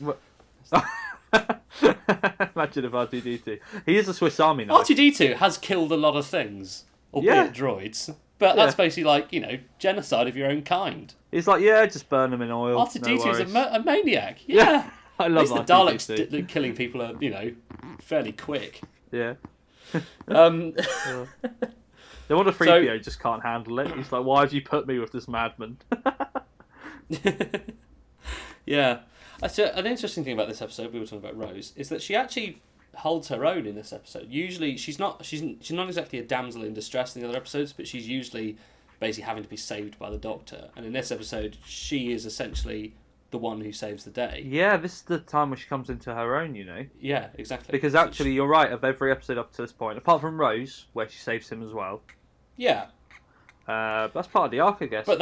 Imagine if R2-D2. He is a Swiss Army knife. R2-D2 has killed a lot of things, albeit droids, but that's basically like, genocide of your own kind. He's like, just burn them in oil. R2-D2 is a maniac. Yeah. I love the Daleks killing people are, fairly quick. Yeah. No wonder 3PO just can't handle it. He's like, why have you put me with this madman? Yeah. An interesting thing about this episode, we were talking about Rose, is that she actually holds her own in this episode. Usually she's not exactly a damsel in distress in the other episodes, but she's usually basically having to be saved by the Doctor. And in this episode, she is essentially the one who saves the day. Yeah, this is the time when she comes into her own, you know. Yeah, exactly. Because actually, you're right, of every episode up to this point, apart from Rose, where she saves him as well. Yeah. That's part of the arc, I guess. But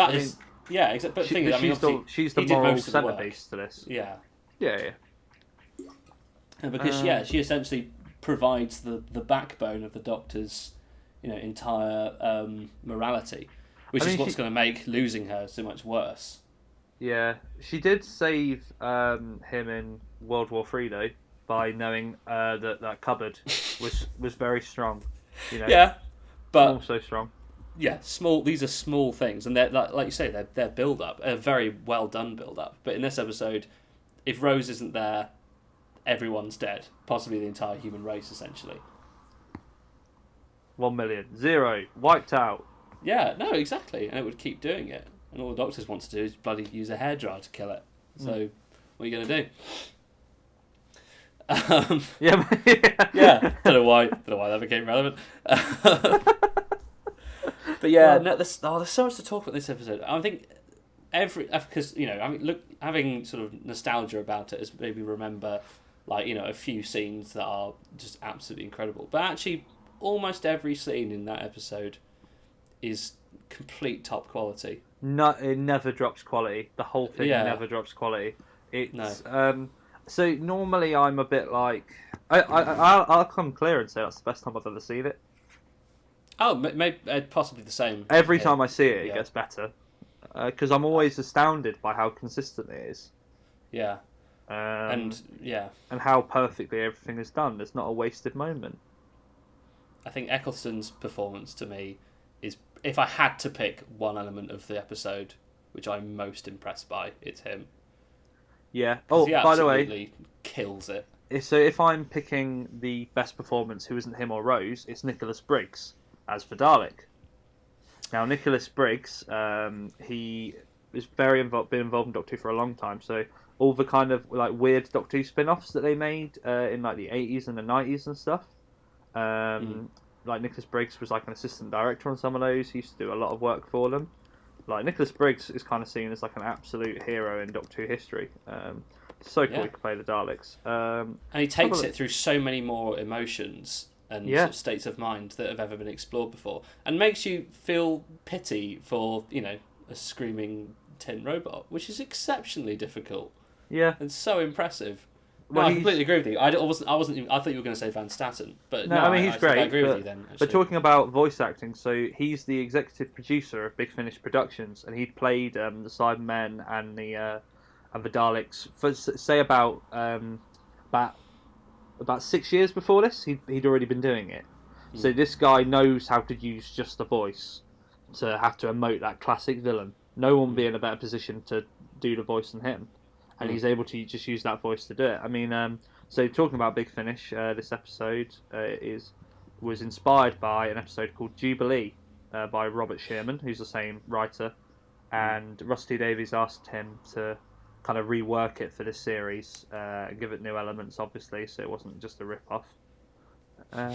yeah, exactly. But the thing is, I mean, she's the moral centerpiece to this. Yeah. Yeah. And because she essentially provides the backbone of the Doctor's, entire morality, which is what's going to make losing her so much worse. Yeah, she did save him in World War III though, by knowing that cupboard was very strong. Yeah, but also strong. Yeah, small. These are small things, and they're like you say, they're build up, a very well done build up. But in this episode, if Rose isn't there, everyone's dead. Possibly the entire human race, essentially. 1 million, 0, wiped out. Yeah, no, exactly, and it would keep doing it. And all the Doctors want to do is bloody use a hairdryer to kill it. So, what are you going to do? Yeah. Don't know why that became relevant. But yeah, no, there's so much to talk about this episode. I think because having sort of nostalgia about it has made me remember, a few scenes that are just absolutely incredible. But actually, almost every scene in that episode is complete top quality. No, it never drops quality. The whole thing never drops quality. So normally I'm a bit like I'll come clear and say that's the best time I've ever seen it. Oh, maybe possibly the same. Every time I see it, it gets better because I'm always astounded by how consistent it is. Yeah. And how perfectly everything is done. There's not a wasted moment. I think Eccleston's performance to me is, if I had to pick one element of the episode which I'm most impressed by, it's him. Yeah. Oh, by the way, kills it. So if I'm picking the best performance who isn't him or Rose, it's Nicholas Briggs as for Dalek. Now, Nicholas Briggs, he is been involved in Doctor Who for a long time, so all the kind of weird Doctor Who spin-offs that they made in the 80s and the 90s and stuff. Nicholas Briggs was an assistant director on some of those. He used to do a lot of work for them. Nicholas Briggs is kind of seen as an absolute hero in Doctor Who history. So cool he can play the Daleks. And he takes it through so many more emotions and sort of states of mind that have ever been explored before, and makes you feel pity for a screaming tin robot, which is exceptionally difficult. Yeah, and so impressive. I completely agree with you. I thought you were going to say Van Staten, but no, he's great. I agree with you then. Actually. But talking about voice acting, so he's the executive producer of Big Finish Productions, and he'd played the Cybermen and the Daleks for say about 6 years before this. He'd already been doing it. So this guy knows how to use just the voice to have to emote that classic villain. No one would be in a better position to do the voice than him. And he's able to just use that voice to do it. I mean, so talking about Big Finish, this episode was inspired by an episode called Jubilee by Robert Sherman, who's the same writer. And Rusty Davies asked him to kind of rework it for this series, and give it new elements, obviously, so it wasn't just a rip-off. But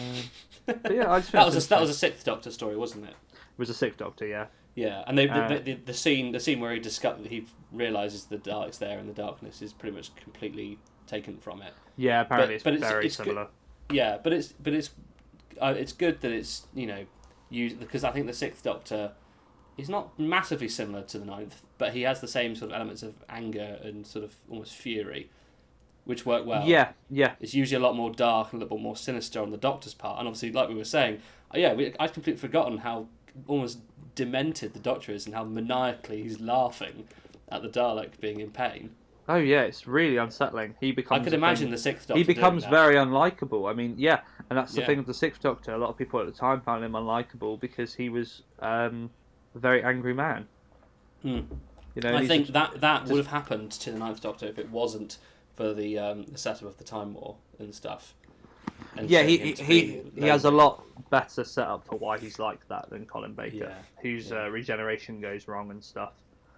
yeah, I just that was a Sixth Doctor story, wasn't it? It was a Sixth Doctor, yeah. Yeah, and the scene where he realizes the Dalek's there in the darkness is pretty much completely taken from it. Yeah, apparently it's very similar. Yeah, but it's good that it's used, because I think the Sixth Doctor is not massively similar to the Ninth, but he has the same sort of elements of anger and sort of almost fury, which work well. Yeah. It's usually a lot more dark and a little bit more sinister on the Doctor's part, and obviously, like we were saying, I'd completely forgotten how almost demented the Doctor is and how maniacally he's laughing at the Dalek being in pain. Oh yeah, it's really unsettling. He becomes. I could imagine the Sixth Doctor. He becomes very unlikable. I mean, and that's the Yeah. thing with the Sixth Doctor. A lot of people at the time found him unlikable because he was a very angry man. I think that would have happened to the Ninth Doctor if it wasn't for the setup of the Time War and stuff. And he has a lot better setup for why he's like that than Colin Baker, whose regeneration goes wrong and stuff.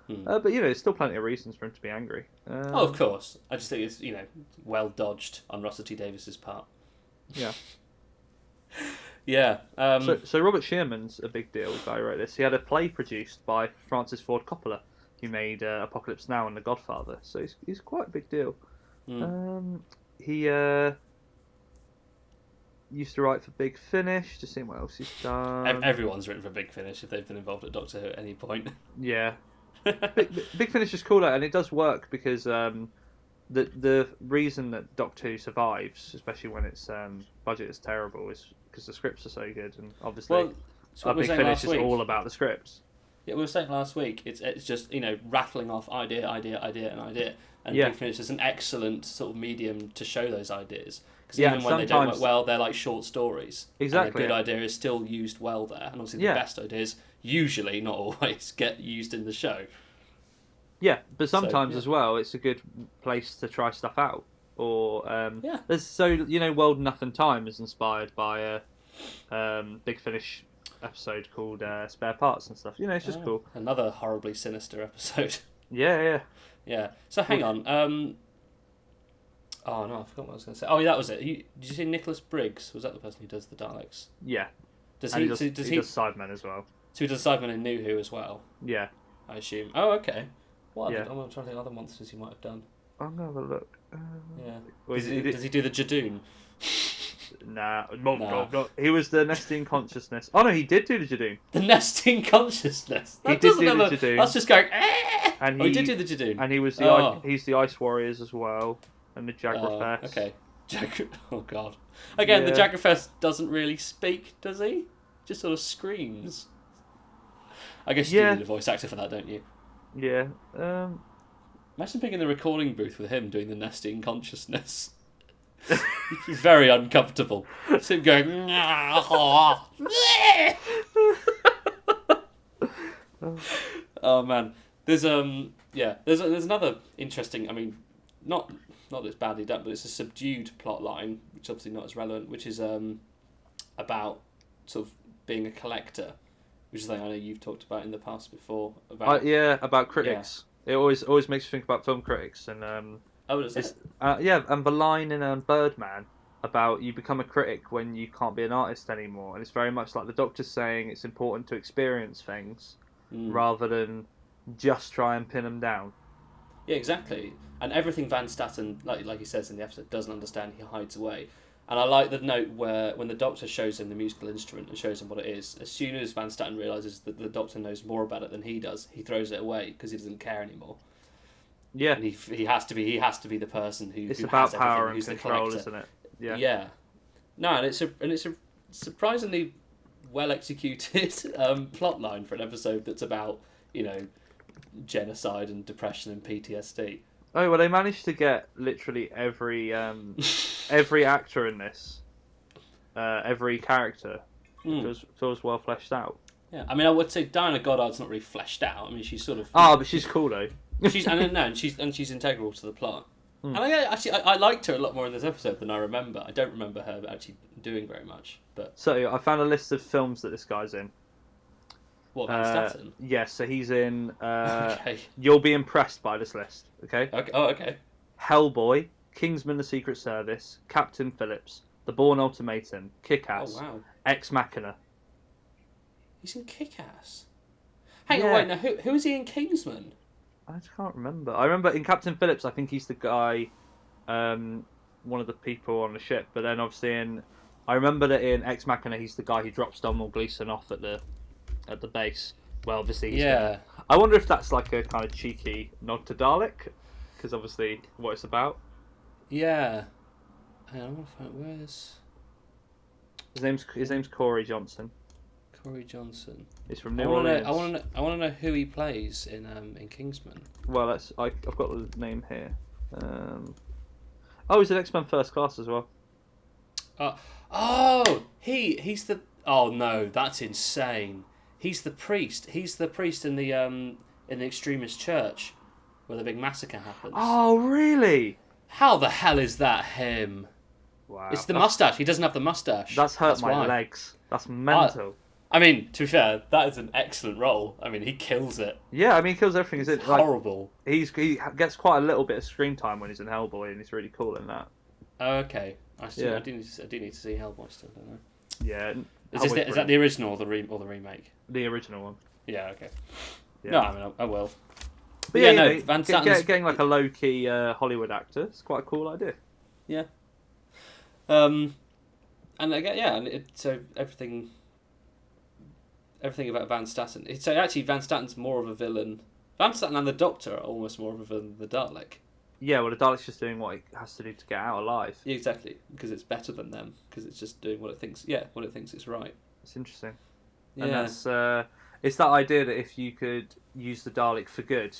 But there's still plenty of reasons for him to be angry. Of course. I just think it's well dodged on Russell T Davis's part. Yeah. Yeah. So Robert Sherman's a big deal. The guy who wrote this. He had a play produced by Francis Ford Coppola. he made Apocalypse Now and The Godfather, so he's quite a big deal. He used to write for Big Finish. Just seeing what else he's done. Everyone's written for Big Finish if they've been involved at Doctor Who at any point. Yeah, Big Finish is cool, and it does work because the reason that Doctor Who survives, especially when its budget is terrible, is because the scripts are so good, and obviously Big Finish is all about the scripts. Yeah, we were saying last week, it's just rattling off idea, and Yeah. Big Finish is an excellent sort of medium to show those ideas. Because Yeah, even when they don't work well, they're like short stories. Exactly. And a good idea is still used well there, and obviously Yeah. the best ideas usually, not always, get used in the show. Yeah, but sometimes yeah. as well, it's a good place to try stuff out. Or Yeah. there's World Enough and Time is inspired by a Big Finish episode called Spare Parts and stuff. It's just cool. Another horribly sinister episode. Yeah. Yeah. So hang on. Oh no, I forgot what I was going to say. Oh, yeah, that was it. Did you see Nicholas Briggs? Was that the person who does the Daleks? Yeah. Does And he? he Does does Sidemen as well. So he does Cyberman in New Who as well. Yeah. I assume. Oh, okay. What? Yeah. I'm trying to think of other monsters he might have done. I'm gonna have a look. Yeah. Well, Does he do the Jadoon? Nah. No. He was the Nesting Consciousness. Oh no, he did do the Jadoon. The Nesting Consciousness. He did do the Jadoon. That's just going. Eh! And he did do the Jadoon. And he was he's the Ice Warriors as well, and the Jagrafest. Okay. Oh god. Again, the Jagrafest doesn't really speak, does he? Just sort of screams. I guess you do need a voice actor for that, don't you? Yeah. Imagine being in the recording booth with him doing the Nesting Consciousness. It's very uncomfortable. It's him going. Oh man, there's another interesting. I mean, not that it's badly done, but it's a subdued plot line, which is obviously not as relevant. Which is about sort of being a collector, which is something I know you've talked about in the past before. About critics. Yeah. It always makes you think about film critics and and the line in Birdman about you become a critic when you can't be an artist anymore, and it's very much like the Doctor's saying it's important to experience things rather than just try and pin them down. Yeah, exactly. And everything Van Statten, like he says in the episode, doesn't understand, he hides away. And I like the note where when the Doctor shows him the musical instrument and shows him what it is, as soon as Van Statten realises that the Doctor knows more about it than he does, he throws it away because he doesn't care anymore. Yeah, and he has to be the person who. It's who about has power and who's control, the isn't it? Yeah. Yeah. No, and it's a surprisingly well executed plot line for an episode that's about genocide and depression and PTSD. Oh well, they managed to get literally every actor in this, every character feels well fleshed out. Yeah, I mean, I would say Diana Goddard's not really fleshed out. I mean, she's sort of. But she's cool though. She's integral to the plot. And I liked her a lot more in this episode than I remember. I don't remember her actually doing very much. But so I found a list of films that this guy's in. What, Van Statten? Yes, so he's in. Okay. You'll be impressed by this list. Okay. Oh, okay. Hellboy, Kingsman: The Secret Service, Captain Phillips, The Bourne Ultimatum, Kick-Ass, Oh wow. Ex Machina. He's in Kick-Ass. Hang on, wait. Now, who is he in Kingsman? I can't remember. I remember in Captain Phillips, I think he's the guy, one of the people on the ship. But then obviously I remember that in Ex Machina, he's the guy who drops Domhnall Gleeson off at the base. Well, obviously, I wonder if that's like a kind of cheeky nod to Dalek, because obviously what it's about. Yeah. I want to find where's his name's Corey Johnson. Corey Johnson. He's from New Orleans. I want to know who he plays in Kingsman. Well, I've got the name here. He's an X-Men First Class as well. He's the. Oh no, that's insane. He's the priest. He's the priest in the extremist church, where the big massacre happens. Oh really? How the hell is that him? Wow. It's the mustache. He doesn't have the mustache. That's my legs. That's mental. I mean, to be fair, that is an excellent role. I mean, he kills it. Yeah, I mean, he kills everything. It's horrible. He gets quite a little bit of screen time when he's in Hellboy, and he's really cool in that. Oh, okay. I do need to see Hellboy still, don't I? Yeah. Is that the original or the remake? The original one. Yeah. Okay. Yeah. No, I mean, I will. But yeah, you no, know, Van Statten's getting like a low-key Hollywood actor is quite a cool idea. Yeah. And again, yeah, and so everything about Van Statten. So actually, Van Statten's more of a villain. Van Statten and the Doctor are almost more of a villain than the Dalek. Yeah, well, the Dalek's just doing what it has to do to get out alive. Yeah, exactly, because it's better than them. Because it's just doing what it thinks. Yeah, what it thinks is right. It's interesting. Yeah. And that's it's that idea that if you could use the Dalek for good,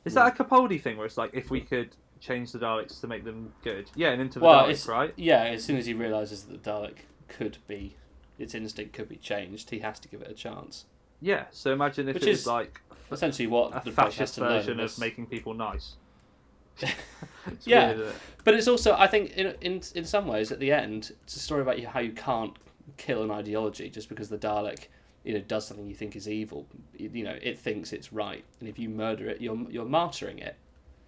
is that a Capaldi thing where it's like if we could change the Daleks to make them good? Yeah, and into the Dalek, right? Yeah, as soon as he realizes that the Dalek its instinct could be changed, he has to give it a chance. Yeah, so imagine if Which it was is like essentially what a the book has fascist to learn version is. of making people nice. Yeah, weird, isn't it? but it's also, I think, in some ways, at the end, it's a story about how you can't kill an ideology just because the Dalek, does something you think is evil. It thinks it's right, and if you murder it, you're martyring it.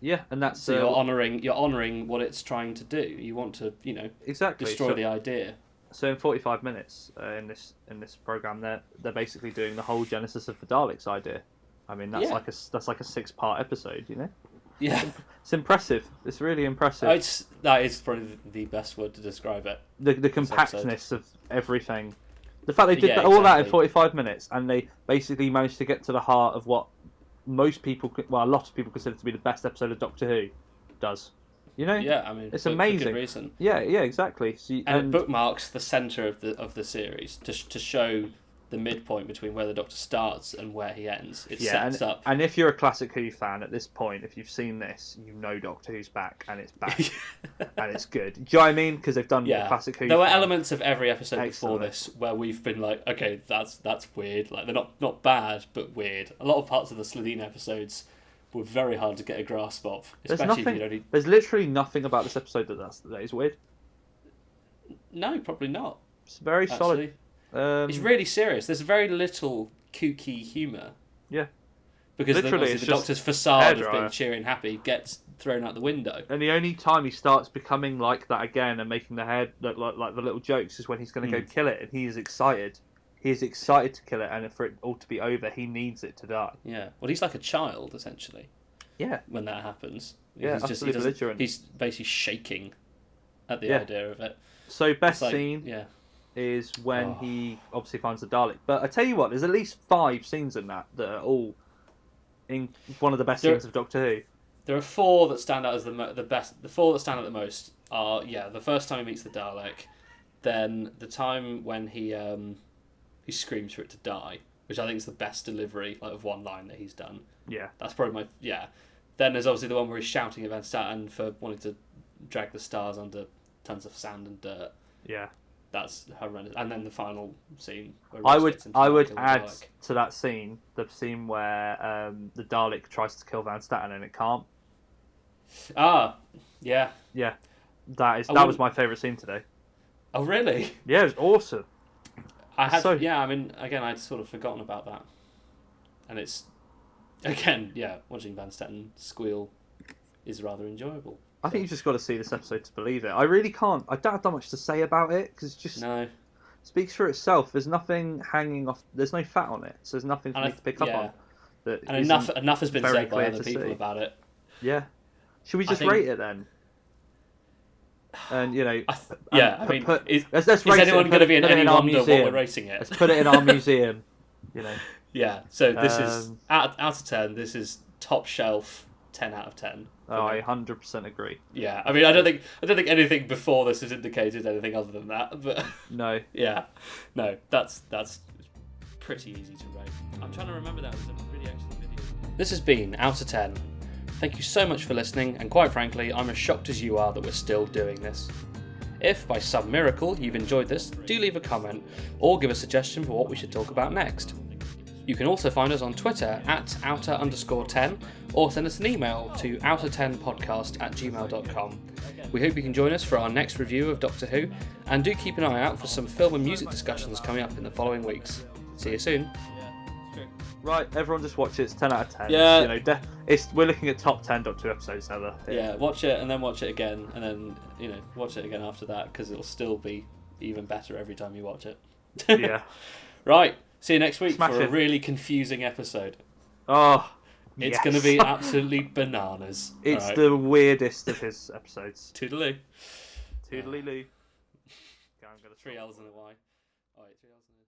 Yeah, and that's so you're honouring what it's trying to do. You want to, exactly destroy the idea. So in 45 minutes in this program, they're basically doing the whole genesis of the Daleks idea. I mean, that's like a 6-part episode, Yeah, it's impressive. It's really impressive. That is probably the best word to describe it. The compactness of everything. The fact they did all that in 45 minutes, and they basically managed to get to the heart of what a lot of people consider to be the best episode of Doctor Who does. Yeah, I mean, it's for amazing. good reason. Yeah, exactly. So and it bookmarks the centre of the series to show the midpoint between where the Doctor starts and where he ends. It sets up. And if you're a classic Who fan at this point, if you've seen this, you know Doctor Who's back, and it's back, and it's good. Do you know what I mean? Because they've done the classic Who. There were elements of every episode before this where we've been like, okay, that's weird. Like, they're not bad, but weird. A lot of parts of the Slitheen episodes were very hard to get a grasp of, especially if you only... There's literally nothing about this episode that is weird. No, probably not. It's very solid. It's really serious. There's very little kooky humour. Yeah. Because the Doctor's facade of being cheery and happy gets thrown out the window. And the only time he starts becoming like that again and making the head look like the little jokes is when he's going to go kill it, and he is excited. He is excited to kill it, and for it all to be over, he needs it to die. Yeah. Well, he's like a child, essentially. Yeah. When that happens. Yeah, absolutely belligerent. He's basically shaking at the idea of it. So best scene is when he obviously finds the Dalek. But I tell you what, there's at least 5 scenes in that are all in one of the best scenes of Doctor Who. There are 4 that stand out as the best. The 4 that stand out the most are the first time he meets the Dalek, then the time when he screams for it to die, which I think is the best delivery of one line that he's done. Yeah, that's probably Then there's obviously the one where he's shouting at Van Statten for wanting to drag the stars under tons of sand and dirt. Yeah, that's horrendous. And then the final scene where I would add to that scene the scene where the Dalek tries to kill Van Statten and it can't. Yeah. That was my favourite scene today. Oh really? Yeah, it was awesome. I mean, again, I'd sort of forgotten about that. And it's, again, watching Van Statten squeal is rather enjoyable. I think you've just got to see this episode to believe it. I really can't. I don't have that much to say about it because it just speaks for itself. There's nothing hanging off. There's no fat on it, so there's nothing for me to pick up on. And enough has been said by other people about it. Yeah. Should we just rate it then? And is let's rate anyone going to be in any wonder what we're rating it? Let's put it in our museum. Yeah. So this is out of 10. This is top shelf. 10 out of 10. Oh, I 100% agree. Yeah, I mean, I don't think anything before this has indicated anything other than that. But no. Yeah, no, that's pretty easy to rate. I'm trying to remember that was a really excellent video. This has been Out of 10. Thank you so much for listening, and quite frankly, I'm as shocked as you are that we're still doing this. If, by some miracle, you've enjoyed this, do leave a comment, or give a suggestion for what we should talk about next. You can also find us on Twitter at outer_10, or send us an email to outer10podcast@gmail.com. We hope you can join us for our next review of Doctor Who, and do keep an eye out for some film and music discussions coming up in the following weeks. See you soon. Right, everyone just watch it. It's 10 out of 10. Yeah. We're looking at top 10 Doctor Who episodes ever. Yeah, watch it and then watch it again, and then watch it again after that, because it'll still be even better every time you watch it. Yeah. Right. See you next week for a really confusing episode. Oh, It's Yes. going to be absolutely bananas. It's Alright. the weirdest of his episodes. Toodaloo. Toodaloo. 3 L's and a Y. Alright, 3 L's and a